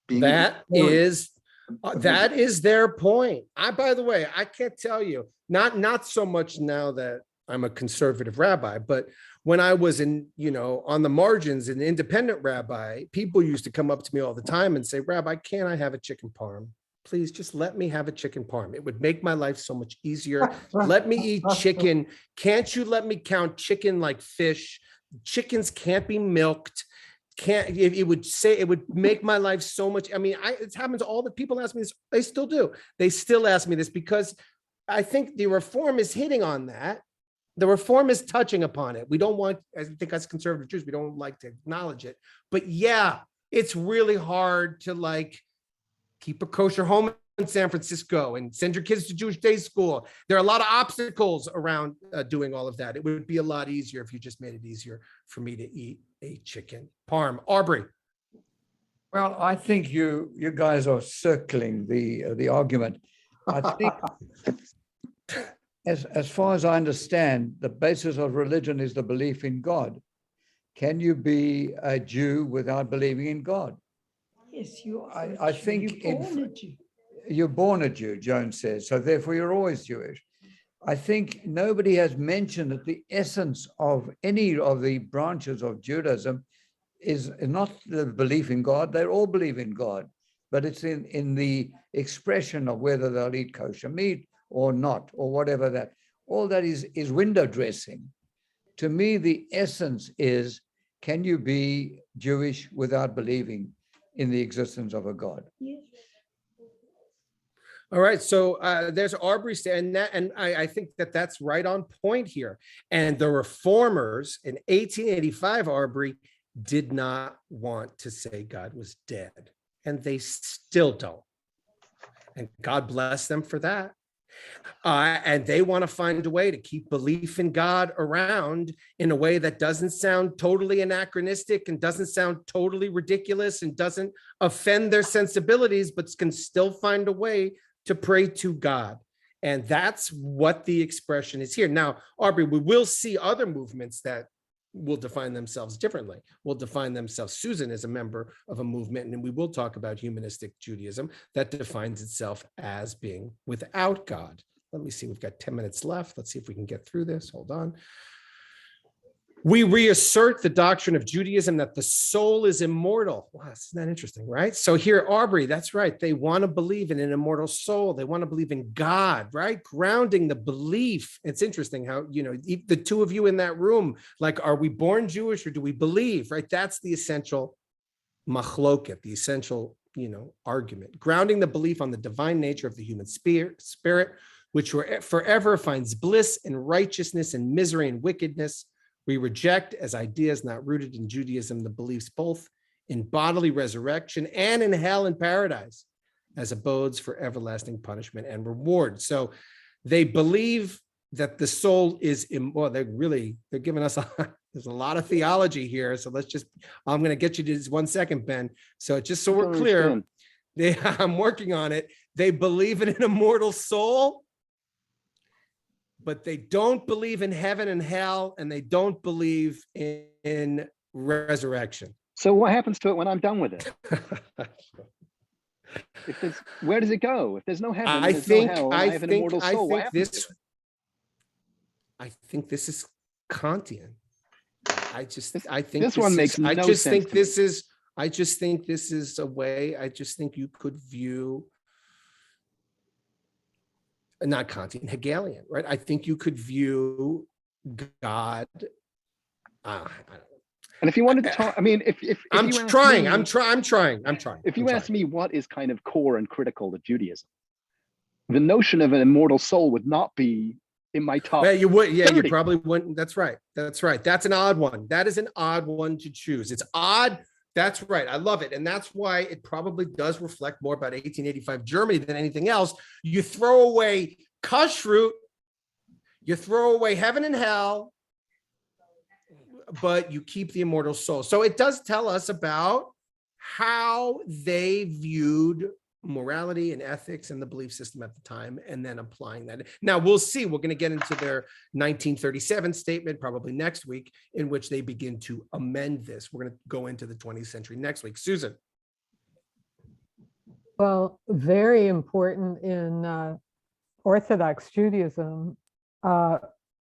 being. That is their point. By the way, I can't tell you, not so much now that I'm a conservative rabbi, but when I was on the margins, an independent rabbi, people used to come up to me all the time and say, Rabbi, can't I have a chicken parm? Please just let me have a chicken parm. It would make my life so much easier. Let me eat chicken. Can't you let me count chicken like fish? Chickens can't be milked. It would make my life so much. I mean, it happens. All the people ask me this. They still do. They still ask me this because I think the reform is hitting on that. The reform is touching upon it. We don't want, I think as conservative Jews, we don't like to acknowledge it. But yeah, it's really hard to keep a kosher home in San Francisco and send your kids to Jewish day school. There are a lot of obstacles around doing all of that. It would be a lot easier if you just made it easier for me to eat a chicken parm. Aubrey. Well, I think you guys are circling the argument. I think as far as I understand, the basis of religion is the belief in God. Can you be a Jew without believing in God? Yes, you are. I think you're born a Jew, Jones says, so therefore you're always Jewish. I think nobody has mentioned that the essence of any of the branches of Judaism is not the belief in God. They all believe in God, but it's in the expression of whether they'll eat kosher meat or not, or whatever that. All that is window dressing. To me, the essence is, can you be Jewish without believing in the existence of a God? Yes. All right, so there's Aubrey saying that, and I think that's right on point here. And the reformers in 1885, Aubrey, did not want to say God was dead, and they still don't. And God bless them for that. And they want to find a way to keep belief in God around in a way that doesn't sound totally anachronistic and doesn't sound totally ridiculous and doesn't offend their sensibilities, but can still find a way to pray to God. And that's what the expression is here. Now, Aubrey, we will see other movements that will define themselves differently. Will define themselves. Susan is a member of a movement, and we will talk about humanistic Judaism that defines itself as being without God. Let me see, we've got 10 minutes left. Let's see if we can get through this. Hold on. We reassert the doctrine of Judaism that the soul is immortal. Wow, isn't that interesting, right? So here, Aubrey, that's right. They want to believe in an immortal soul. They want to believe in God, right? Grounding the belief. It's interesting how, the two of you in that room, are we born Jewish or do we believe, right? That's the essential machloket, the essential, argument. Grounding the belief on the divine nature of the human spirit, which forever finds bliss and righteousness and misery and wickedness. We reject as ideas not rooted in Judaism the beliefs both in bodily resurrection and in hell and paradise as abodes for everlasting punishment and reward. So they believe that the soul is, they're giving us, there's a lot of theology here. So I'm going to get you to this 1 second, Ben. So just so we're clear, I'm working on it. They believe in an immortal soul. but they don't believe in heaven and hell, and they don't believe in resurrection. So what happens to it when I'm done with it? Where does it go? If there's no heaven, I there's think, no hell, and I I have an think, immortal I soul, what think happens to this, it? I think this is Kantian. I think this one makes no I just sense think to me. this is, I just think this is a way, I just think you could view, not Kantian, Hegelian, right? I think you could view God. I don't know. And if you wanted to talk, I mean, if I'm you ask trying, me- I'm trying. If you ask me what is kind of core and critical to Judaism, the notion of an immortal soul would not be in my top. Well, you would, yeah, 30. you probably wouldn't. That's right. That's right. That's an odd one. That is an odd one to choose. It's odd. That's right. I love it. And that's why it probably does reflect more about 1885 Germany than anything else. You throw away kashrut, you throw away heaven and hell, but you keep the immortal soul. So it does tell us about how they viewed morality and ethics and the belief system at the time, and then applying that. Now we'll see, we're going to get into their 1937 statement probably next week, in which they begin to amend this. We're going to go into the 20th century next week. Susan. Well, very important in Orthodox Judaism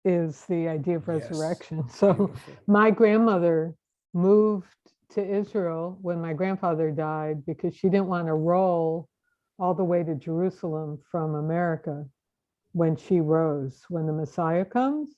is the idea of Yes. resurrection. So Beautiful. my grandmother moved to Israel when my grandfather died because she didn't want to roll all the way to Jerusalem from America when she rose. When the Messiah comes,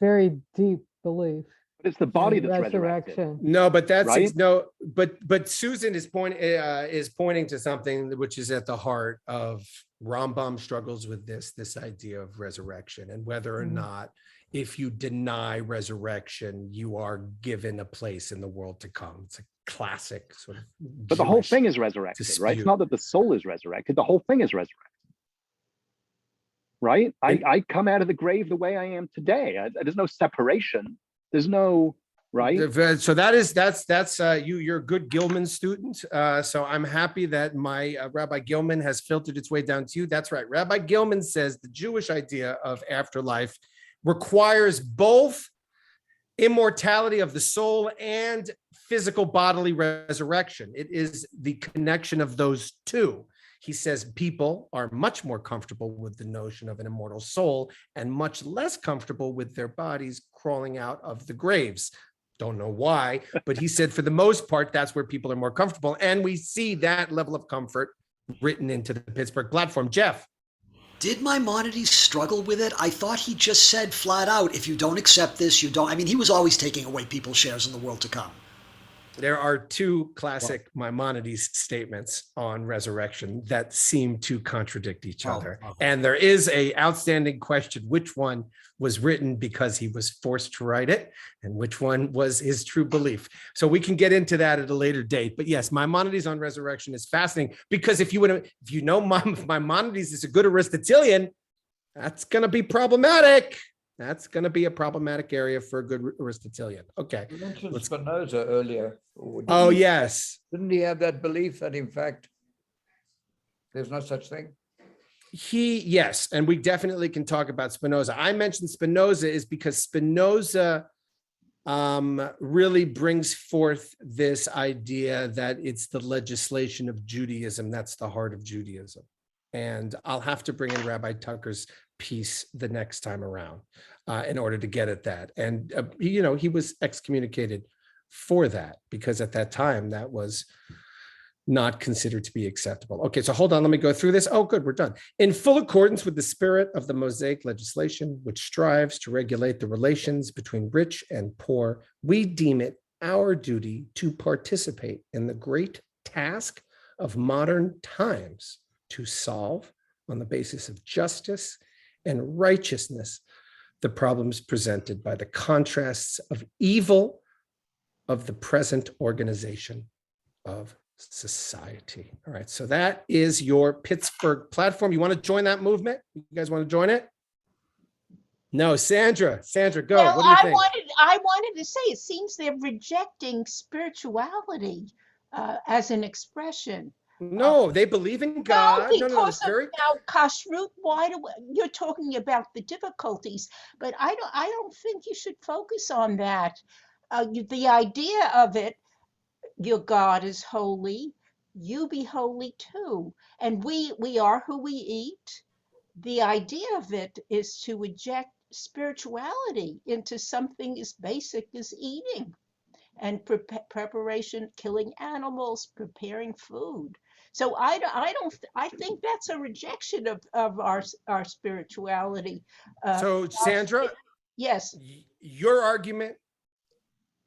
very deep belief. But it's the body in that's resurrected. resurrection. No, but that's Right? no, but Susan is pointing to something which is at the heart of Rambam struggles with this idea of resurrection, and whether or not, if you deny resurrection, you are given a place in the world to come. It's a classic sort of. But the whole Jewish thing is resurrected, right? It's dispute. not that the soul is resurrected. The whole thing is resurrected. Right? I come out of the grave the way I am today. There's no separation. There's no, right? So that's you're a good Gilman student. So I'm happy that my Rabbi Gilman has filtered its way down to you. That's right. Rabbi Gilman says the Jewish idea of afterlife requires both immortality of the soul and physical bodily resurrection. It is the connection of those two. He says people are much more comfortable with the notion of an immortal soul and much less comfortable with their bodies crawling out of the graves. Don't know why, but he said for the most part, that's where people are more comfortable. And we see that level of comfort written into the Pittsburgh Platform. Jeff. Did Maimonides struggle with it? I thought he just said flat out, if you don't accept this, you don't. I mean, he was always taking away people's shares in the world to come. There are two classic Maimonides statements on resurrection that seem to contradict each other. And there is a outstanding question, which one was written because he was forced to write it and which one was his true belief. So we can get into that at a later date. But yes, Maimonides on resurrection is fascinating because if you know Maimonides is a good Aristotelian, that's going to be problematic. That's going to be a problematic area for a good Aristotelian. Okay. You mentioned Spinoza earlier. Oh, yes. Didn't he have that belief that in fact there's no such thing? Yes, and we definitely can talk about Spinoza. I mentioned Spinoza is because Spinoza really brings forth this idea that it's the legislation of Judaism. That's the heart of Judaism. And I'll have to bring in Rabbi Tucker's piece the next time around in order to get at that. And, he was excommunicated for that because at that time that was not considered to be acceptable. Okay, so hold on, let me go through this. Oh, good, we're done. In full accordance with the spirit of the Mosaic legislation, which strives to regulate the relations between rich and poor, we deem it our duty to participate in the great task of modern times to solve, on the basis of justice and righteousness, the problems presented by the contrasts of evil of the present organization of society. All right, so that is your Pittsburgh Platform. You want to join that movement? You guys want to join it? No, Sandra, go. Well, What do you think? I wanted to say, it seems they're rejecting spirituality as an expression No, they believe in God. No, because it's very. about kashrut, you're talking about the difficulties, but I don't think you should focus on that. The idea of it, your God is holy, you be holy too, and we are who we eat. The idea of it is to eject spirituality into something as basic as eating and preparation, killing animals, preparing food. So I think that's a rejection of our spirituality. So, Sandra, Yes. your argument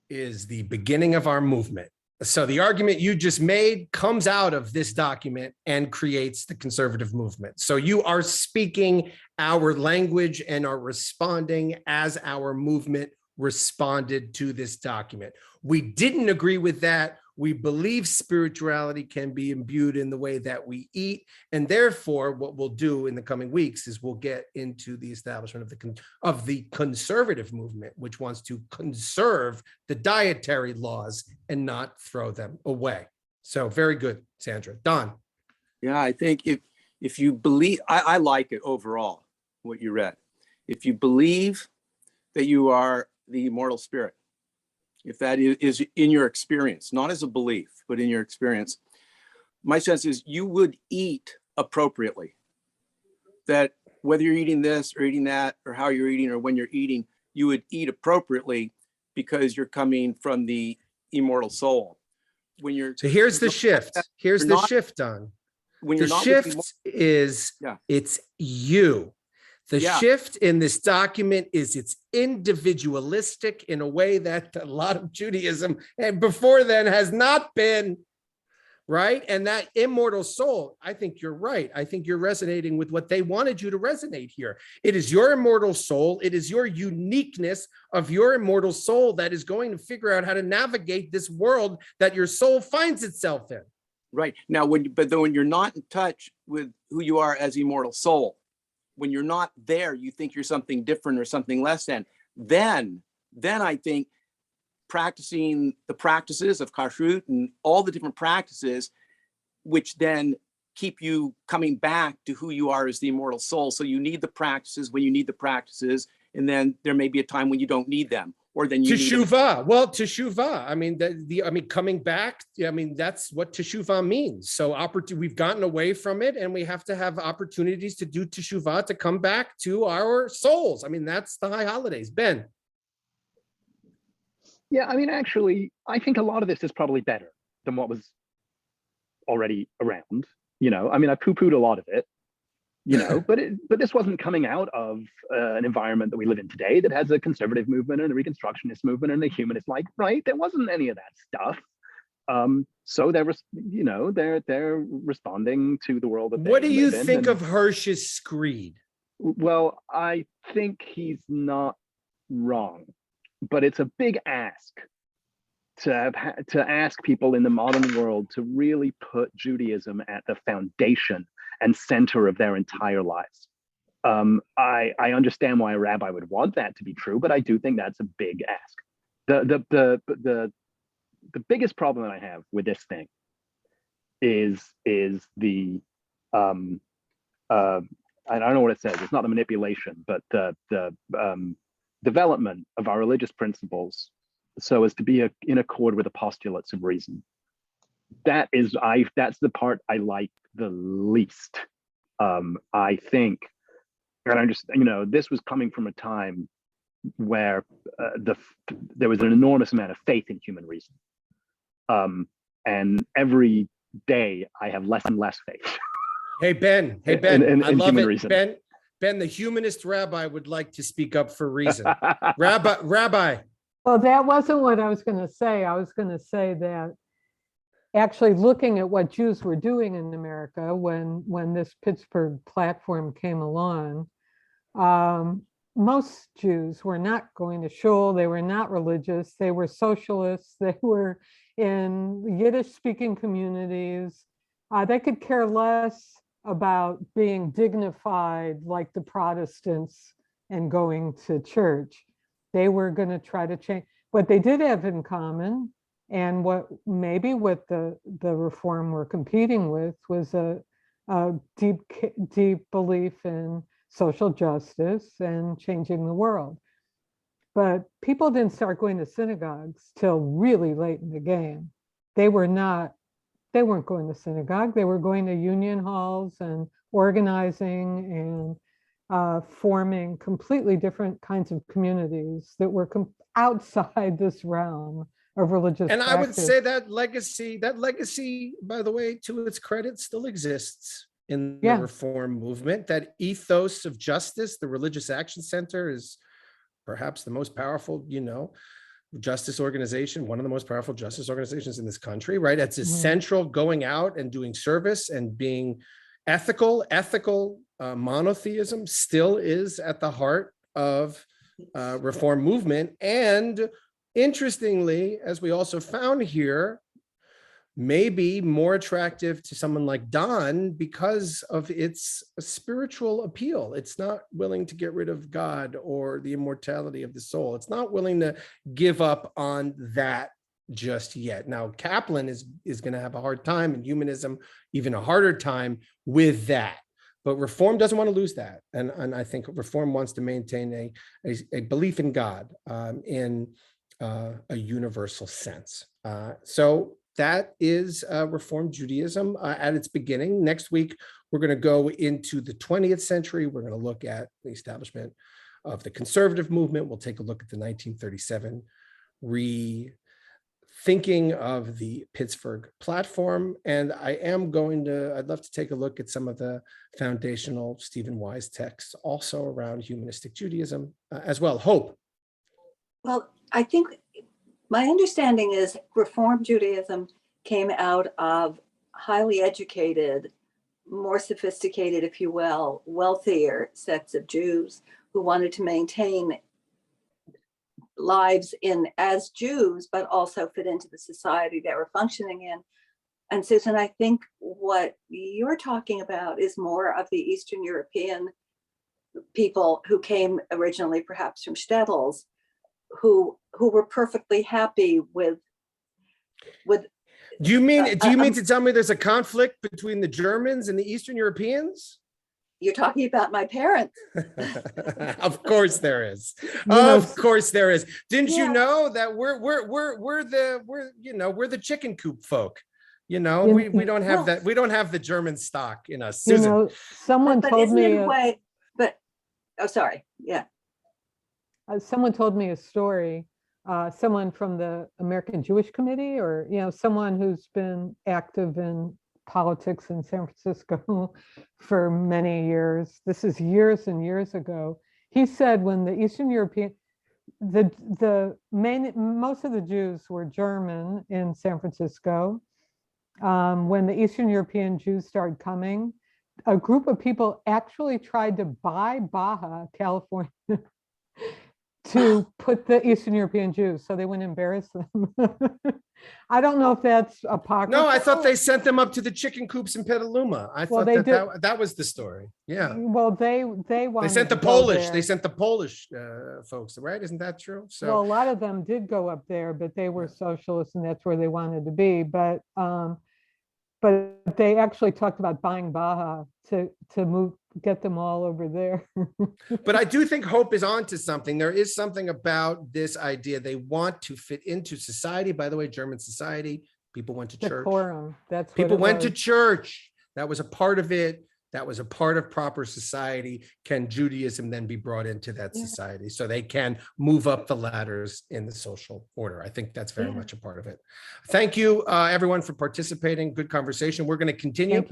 is the beginning of our movement. So the argument you just made comes out of this document and creates the conservative movement. So you are speaking our language and are responding as our movement responded to this document. We didn't agree with that. We believe spirituality can be imbued in the way that we eat. And therefore, what we'll do in the coming weeks is we'll get into the establishment of the conservative movement, which wants to conserve the dietary laws and not throw them away. So very good, Sandra. Don. Yeah, I think if you believe, I like it overall, what you read. If you believe that you are the immortal spirit, if that is in your experience, not as a belief, but in your experience, my sense is you would eat appropriately. That whether you're eating this or eating that, or how you're eating or when you're eating, you would eat appropriately because you're coming from the immortal soul. When you're So here's the shift. Here's the shift, Don. The shift is it's you. The shift in this document is it's individualistic in a way that a lot of Judaism and before then has not been, right? And that immortal soul, I think you're right. I think you're resonating with what they wanted you to resonate here. It is your immortal soul. It is your uniqueness of your immortal soul that is going to figure out how to navigate this world that your soul finds itself in. Right. Now, when you're not in touch with who you are as immortal soul, when you're not there, you think you're something different or something less than, then I think practicing the practices of kashrut and all the different practices, which then keep you coming back to who you are as the immortal soul. So you need the practices when you need the practices, and then there may be a time when you don't need them, or then you teshuvah. Well, teshuvah. I mean, coming back. I mean, that's what teshuvah means. So we've gotten away from it, and we have to have opportunities to do teshuvah to come back to our souls. I mean, that's the high holidays. Ben. Yeah, I mean, actually, I think a lot of this is probably better than what was already around. You know, I mean, I poo-pooed a lot of it. You know, but this wasn't coming out of an environment that we live in today that has a conservative movement and a reconstructionist movement and a humanist, like, right? There wasn't any of that stuff. So they're responding to the world that what do you live in. think of Hirsch's screed? Well, I think he's not wrong, but it's a big ask to ask people in the modern world to really put Judaism at the foundation and center of their entire lives. I understand why a rabbi would want that to be true, but I do think that's a big ask. The biggest problem that I have with this thing is the I don't know what it says. It's not the manipulation, but the development of our religious principles so as to be in accord with the postulates of reason. That's the part I like the least. I think, and I just, this was coming from a time where there was an enormous amount of faith in human reason. And every day I have less and less faith. Hey, Ben, I love it. Reason. Ben, the humanist rabbi would like to speak up for reason. Rabbi. Well, that wasn't what I was going to say. I was going to say that actually looking at what Jews were doing in America when this Pittsburgh Platform came along, most Jews were not going to shul. They were not religious. They were socialists. They were in Yiddish-speaking communities. They could care less about being dignified like the Protestants and going to church. They were going to try to change. What they did have in common, And what the reform we're competing with was a deep belief in social justice and changing the world. But people didn't start going to synagogues till really late in the game. They weren't going to synagogue. They were going to union halls and organizing and forming completely different kinds of communities that were outside this realm of religious And practice. I would say that legacy, by the way, to its credit, still exists in the reform movement. That ethos of justice, the Religious Action Center, is perhaps the most powerful, justice organization, one of the most powerful justice organizations in this country, right? It's essential, going out and doing service and being ethical. Monotheism still is at the heart of reform movement. And interestingly, as we also found here, maybe more attractive to someone like Don because of its spiritual appeal. It's not willing to get rid of God or the immortality of the soul. It's not willing to give up on that just yet. Now, Kaplan is going to have a hard time, and humanism even a harder time with that. But reform doesn't want to lose that. And I think reform wants to maintain a belief in God in a universal sense. So that is Reform Judaism at its beginning. Next week, we're going to go into the 20th century. We're going to look at the establishment of the conservative movement. We'll take a look at the 1937 rethinking of the Pittsburgh Platform. And I'd love to take a look at some of the foundational Stephen Wise texts also around humanistic Judaism as well. Hope. Well, I think my understanding is Reform Judaism came out of highly educated, more sophisticated, if you will, wealthier sets of Jews who wanted to maintain lives as Jews, but also fit into the society they were functioning in. And Susan, I think what you're talking about is more of the Eastern European people who came originally perhaps from shtetls, who were perfectly happy with. Do you mean to tell me there's a conflict between the Germans and the Eastern Europeans? You're talking about my parents. Of course there is. Of course there is. Didn't you know that we're the chicken coop folk? We don't have that. We don't have the German stock in us. Susan. Someone told me. Sorry. Yeah. Someone told me a story, someone from the American Jewish Committee, or, someone who's been active in politics in San Francisco for many years. This is years and years ago. He said when the Eastern European, most of the Jews were German in San Francisco. When the Eastern European Jews started coming, a group of people actually tried to buy Baja, California, to put the Eastern European Jews so they wouldn't embarrass them. I don't know if that's apocryphal. No, I thought they sent them up to the chicken coops in Petaluma. I thought that was the story. Yeah. Well, they sent the Polish. They sent the Polish folks, right? Isn't that true? So well, a lot of them did go up there, but they were socialists, and that's where they wanted to be. But they actually talked about buying Baja to get them all over there. But I do think Hope is onto something. There is something about this idea. They want to fit into society. By the way, German society, people went to church. Decorum. That's people went to church. That was a part of it. That was a part of proper society. Can Judaism then be brought into that society so they can move up the ladders in the social order? I think that's very much a part of it. Thank you, everyone, for participating. Good conversation. We're going to continue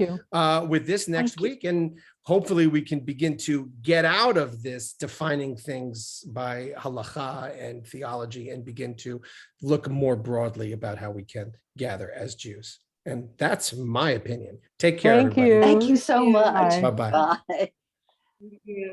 with this next week, and hopefully we can begin to get out of this defining things by halacha and theology and begin to look more broadly about how we can gather as Jews. And that's my opinion. Take care, everybody. Thank you so much. Bye-bye. Bye. Thank you.